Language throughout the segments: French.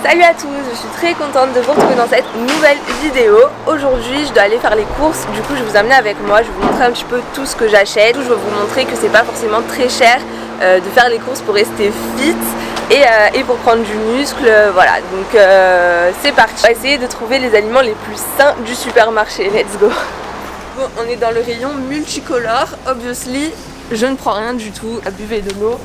Salut à tous, je suis très contente de vous retrouver dans cette nouvelle vidéo. Aujourd'hui je dois aller faire les courses, du coup je vais vous amener avec moi, je vais vous montrer un petit peu tout ce que j'achète. Je vais vous montrer que c'est pas forcément très cher de faire les courses pour rester fit et pour prendre du muscle, voilà. Donc c'est parti, on va essayer de trouver les aliments les plus sains du supermarché, let's go. Bon, on est dans le rayon multicolore, obviously je ne prends rien du tout, buvez de l'eau.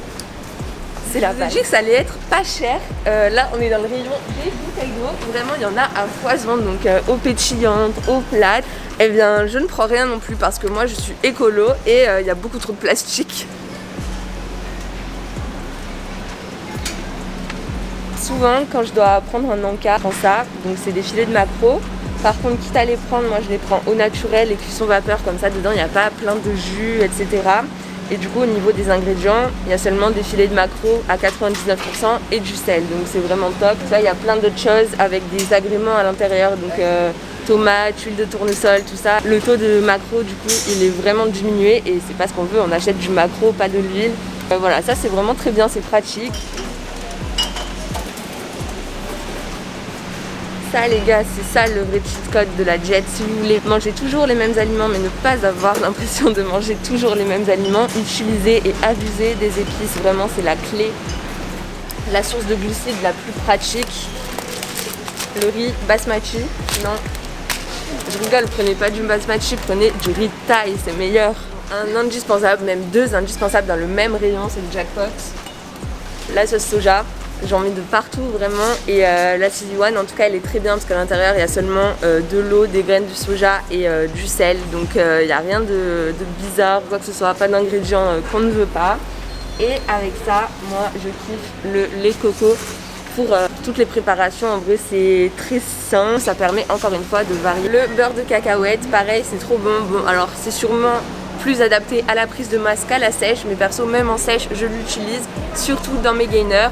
C'est la base. Je me suis dit que ça allait être pas cher. Là, on est dans le rayon des bouteilles d'eau. Vraiment, il y en a à foison. Donc, eau pétillante, eau plate. Eh bien, je ne prends rien non plus parce que moi, je suis écolo et il y a beaucoup trop de plastique. Souvent, quand je dois prendre un encas, je prends ça. Donc, c'est des filets de maquereau. Par contre, quitte à les prendre, moi, je les prends au naturel et cuisson vapeur. Comme ça, dedans, il n'y a pas plein de jus, etc. Et du coup au niveau des ingrédients, il y a seulement des filets de maquereau à 99% et du sel, donc c'est vraiment top. Là il y a plein d'autres choses avec des agréments à l'intérieur, donc tomates, huile de tournesol, tout ça. Le taux de maquereau du coup il est vraiment diminué et c'est pas ce qu'on veut, on achète du maquereau, pas de l'huile. Voilà, ça c'est vraiment très bien, c'est pratique. Ça les gars, c'est ça le vrai cheat code de la diète. Si vous voulez manger toujours les mêmes aliments mais ne pas avoir l'impression de manger toujours les mêmes aliments, utiliser et abuser des épices, vraiment c'est la clé. La source de glucides la plus pratique. Le riz basmati, non, je rigole, prenez pas du basmati, prenez du riz thaï, c'est meilleur. Un indispensable, même deux indispensables dans le même rayon, c'est le jackpot. La sauce soja. J'en mets de partout vraiment et la Szechuan en tout cas elle est très bien parce qu'à l'intérieur il y a seulement de l'eau, des graines de soja et du sel, donc il n'y a rien de bizarre, quoi que ce soit, pas d'ingrédients qu'on ne veut pas. Et avec ça, moi je kiffe le lait de coco pour toutes les préparations. En vrai c'est très sain, ça permet encore une fois de varier. Le beurre de cacahuète, pareil c'est trop bon. Bon alors c'est sûrement plus adapté à la prise de masse qu'à la sèche, mais perso même en sèche je l'utilise, surtout dans mes gainers.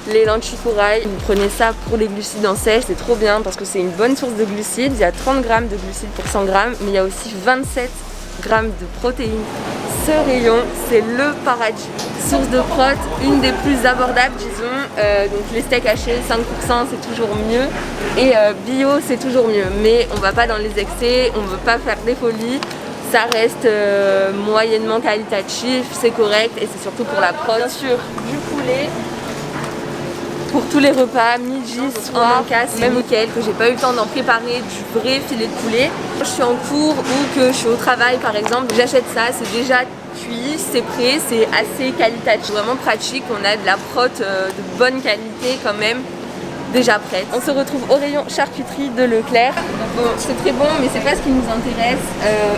Les lentilles corail, vous prenez ça pour les glucides en sèche, c'est trop bien parce que c'est une bonne source de glucides. Il y a 30 grammes de glucides pour 100 grammes, mais il y a aussi 27 grammes de protéines. Ce rayon, c'est le paradis. Source de prot, une des plus abordables, disons. Donc les steaks hachés, 5%, c'est toujours mieux. Et bio, c'est toujours mieux. Mais on va pas dans les excès, on veut pas faire des folies. Ça reste moyennement qualitatif, c'est correct et c'est surtout pour la prot. Bien sûr, du poulet. Pour tous les repas, midi, soir, c'est même nickel, que j'ai pas eu le temps d'en préparer du vrai filet de poulet. Quand je suis en cours ou que je suis au travail par exemple, j'achète ça, c'est déjà cuit, c'est prêt, c'est assez qualitatif, vraiment pratique, on a de la prot de bonne qualité quand même. Déjà prête. On se retrouve au rayon charcuterie de Leclerc. Bon, c'est très bon, mais c'est pas ce qui nous intéresse.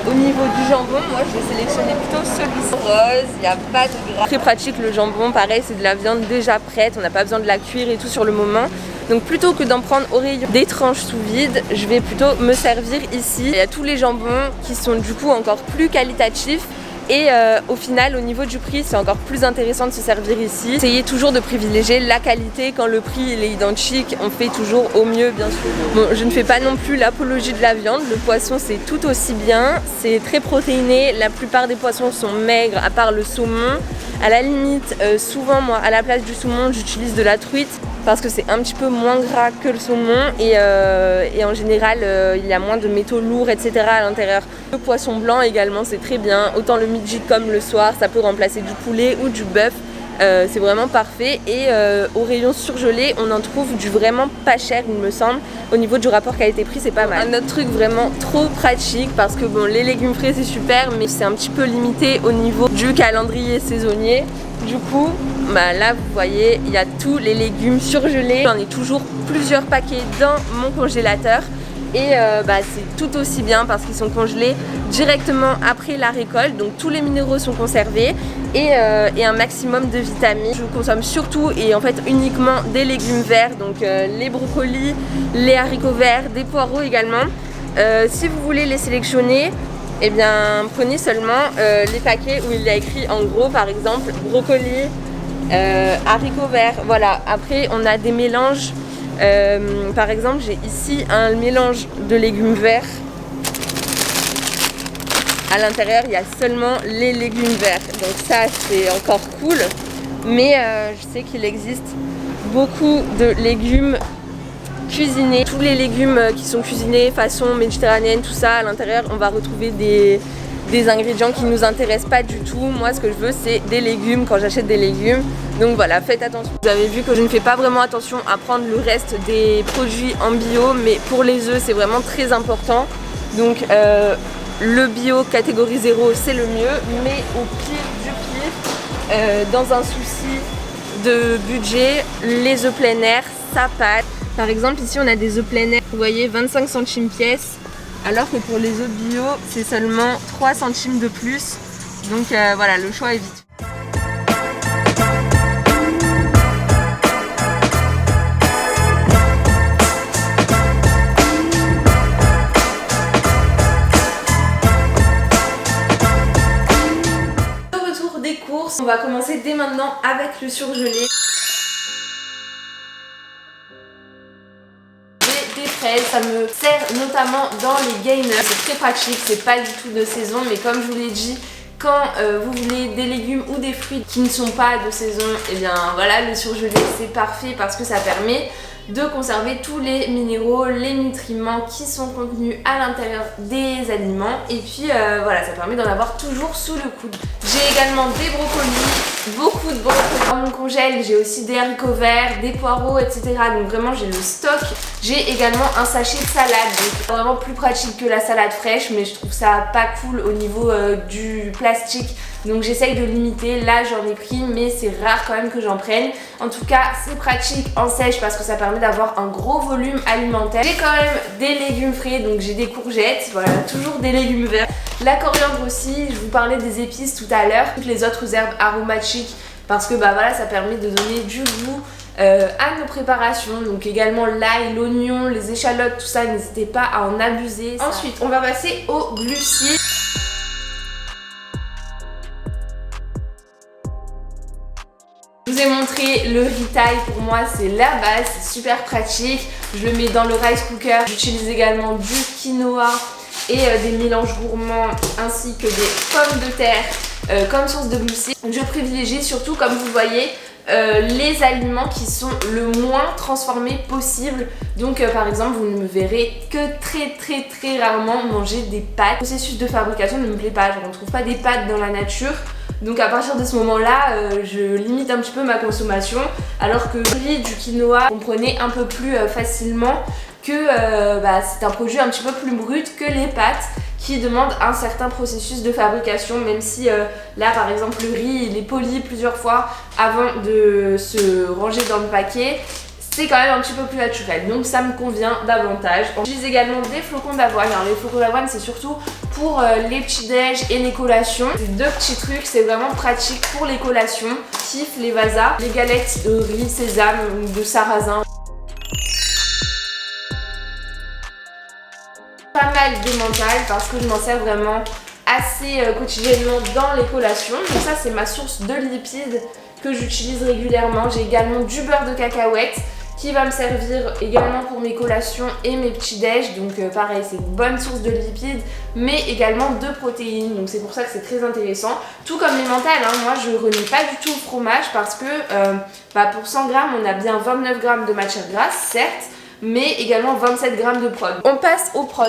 Au niveau du jambon, moi je vais sélectionner plutôt celui-ci rose. Il n'y a pas de gras. Très pratique le jambon, pareil, c'est de la viande déjà prête. On n'a pas besoin de la cuire et tout sur le moment. Donc plutôt que d'en prendre au rayon des tranches sous vide, je vais plutôt me servir ici. Il y a tous les jambons qui sont du coup encore plus qualitatifs. Et au final, au niveau du prix, c'est encore plus intéressant de se servir ici. Essayez toujours de privilégier la qualité. Quand le prix il est identique, on fait toujours au mieux, bien sûr. Bon, je ne fais pas non plus l'apologie de la viande. Le poisson, c'est tout aussi bien. C'est très protéiné. La plupart des poissons sont maigres, à part le saumon. À la limite, souvent, moi, à la place du saumon, j'utilise de la truite parce que c'est un petit peu moins gras que le saumon et en général il y a moins de métaux lourds etc. à l'intérieur. Le poisson blanc également c'est très bien, autant le midi comme le soir, ça peut remplacer du poulet ou du bœuf, c'est vraiment parfait. Et au rayon surgelé on en trouve du vraiment pas cher il me semble, au niveau du rapport qualité-prix c'est pas mal. Un autre truc vraiment trop pratique parce que bon les légumes frais c'est super mais c'est un petit peu limité au niveau du calendrier saisonnier. Du coup, bah là vous voyez, il y a tous les légumes surgelés. J'en ai toujours plusieurs paquets dans mon congélateur. Et c'est tout aussi bien parce qu'ils sont congelés directement après la récolte. Donc tous les minéraux sont conservés et un maximum de vitamines. Je consomme surtout et en fait uniquement des légumes verts. Donc les brocolis, les haricots verts, des poireaux également. Si vous voulez les sélectionner, eh bien prenez seulement les paquets où il y a écrit en gros par exemple brocoli, haricots verts, voilà. Après on a des mélanges, par exemple j'ai ici un mélange de légumes verts À l'intérieur, il y a seulement les légumes verts. Donc ça, c'est encore cool. Mais je sais qu'il existe beaucoup de légumes cuisinés. Tous les légumes qui sont cuisinés façon méditerranéenne, tout ça, à l'intérieur, on va retrouver des ingrédients qui ne nous intéressent pas du tout. Moi, ce que je veux, c'est des légumes quand j'achète des légumes. Donc voilà, faites attention. Vous avez vu que je ne fais pas vraiment attention à prendre le reste des produits en bio, mais pour les œufs, c'est vraiment très important. Donc le bio catégorie 0, c'est le mieux, mais au pire du pire, dans un souci de budget, les œufs plein air, ça passe. Par exemple, ici, on a des œufs plein air, vous voyez, 25 centimes pièce. Alors que pour les œufs bio, c'est seulement 3 centimes de plus. Donc voilà, le choix est vite. Au retour des courses, on va commencer dès maintenant avec le surgelé. Ça me sert notamment dans les gainers, c'est très pratique, c'est pas du tout de saison, mais comme je vous l'ai dit, quand vous voulez des légumes ou des fruits qui ne sont pas de saison, et bien voilà, le surgelé c'est parfait parce que ça permet de conserver tous les minéraux, les nutriments qui sont contenus à l'intérieur des aliments, et puis voilà, ça permet d'en avoir toujours sous le coude. J'ai également des brocolis, beaucoup de brocolis dans mon congèle, j'ai aussi des haricots verts, des poireaux, etc. Donc vraiment j'ai le stock. J'ai également un sachet de salade, donc vraiment plus pratique que la salade fraîche, mais je trouve ça pas cool au niveau du plastique. Donc j'essaye de limiter, là j'en ai pris mais c'est rare quand même que j'en prenne. En tout cas c'est pratique en sèche parce que ça permet d'avoir un gros volume alimentaire. J'ai quand même des légumes frais, donc j'ai des courgettes, voilà, toujours des légumes verts. La coriandre aussi, je vous parlais des épices tout à l'heure, toutes les autres herbes aromatiques parce que bah voilà, ça permet de donner du goût à nos préparations. Donc également l'ail, l'oignon, les échalotes, tout ça, n'hésitez pas à en abuser. Ensuite on va passer aux glucides. Je vous ai montré le riz thaï, pour moi c'est la base, c'est super pratique. Je le mets dans le rice cooker. J'utilise également du quinoa et des mélanges gourmands ainsi que des pommes de terre comme source de glucides. Je privilégie surtout, comme vous voyez, les aliments qui sont le moins transformés possible. Donc par exemple, vous ne me verrez que très rarement manger des pâtes. Le processus de fabrication ne me plaît pas, je ne retrouve pas des pâtes dans la nature. Donc à partir de ce moment-là, je limite un petit peu ma consommation, alors que le riz, du quinoa, vous comprenez un peu plus facilement que c'est un produit un petit peu plus brut que les pâtes qui demandent un certain processus de fabrication, même si là par exemple le riz il est poli plusieurs fois avant de se ranger dans le paquet. C'est quand même un petit peu plus naturel, donc ça me convient davantage. J'utilise également des flocons d'avoine. Alors les flocons d'avoine c'est surtout pour les petits déj et les collations. Ces deux petits trucs, c'est vraiment pratique pour les collations. Je kiffe les vasas, les galettes de riz, sésame ou de sarrasin. Pas mal d'emmental parce que je m'en sers vraiment assez quotidiennement dans les collations. Donc ça c'est ma source de lipides que j'utilise régulièrement. J'ai également du beurre de cacahuète qui va me servir également pour mes collations et mes petits déj. Donc pareil, c'est une bonne source de lipides mais également de protéines, donc c'est pour ça que c'est très intéressant. Tout comme l'emmental, hein, moi je renie pas du tout le fromage parce que pour 100 grammes on a bien 29 grammes de matière grasse certes, mais également 27 grammes de prot. On passe au prot.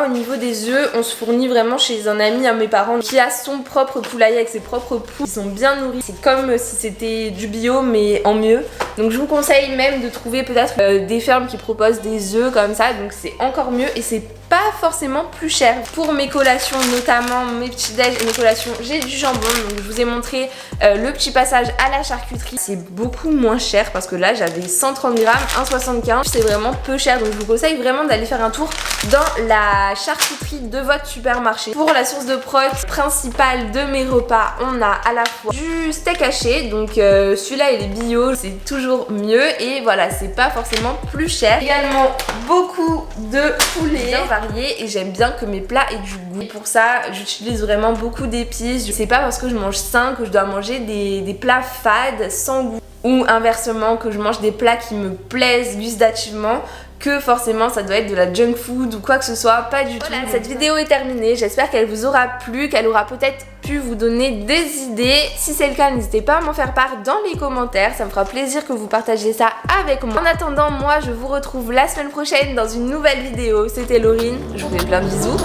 Au niveau des œufs, on se fournit vraiment chez un ami à mes parents qui a son propre poulailler avec ses propres poules. Ils sont bien nourris. C'est comme si c'était du bio mais en mieux. Donc je vous conseille même de trouver peut-être des fermes qui proposent des œufs comme ça. Donc c'est encore mieux et c'est pas forcément plus cher. Pour mes collations, notamment mes petits déj et mes collations, j'ai du jambon. Donc je vous ai montré le petit passage à la charcuterie. C'est beaucoup moins cher parce que là j'avais 130 grammes, 1,75. C'est vraiment peu cher. Donc je vous conseille vraiment d'aller faire un tour dans la charcuterie de votre supermarché. Pour la source de prot principale de mes repas, on a à la fois du steak haché. Donc celui-là il est bio, c'est toujours mieux et voilà, c'est pas forcément plus cher. Également beaucoup de poulet bien varié et j'aime bien que mes plats aient du goût. Et pour ça, j'utilise vraiment beaucoup d'épices. C'est pas parce que je mange sain que je dois manger des plats fades sans goût. Ou inversement, que je mange des plats qui me plaisent gustativement. que forcément ça doit être de la junk food ou quoi que ce soit, pas du tout. Voilà, cette vidéo est terminée, j'espère qu'elle vous aura plu, qu'elle aura peut-être pu vous donner des idées. Si c'est le cas, n'hésitez pas à m'en faire part dans les commentaires, ça me fera plaisir que vous partagiez ça avec moi. En attendant, moi je vous retrouve la semaine prochaine dans une nouvelle vidéo. C'était Laurine, je vous fais plein de bisous,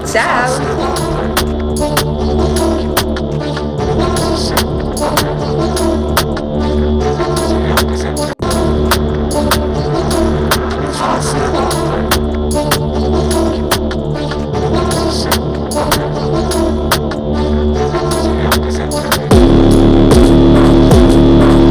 ciao.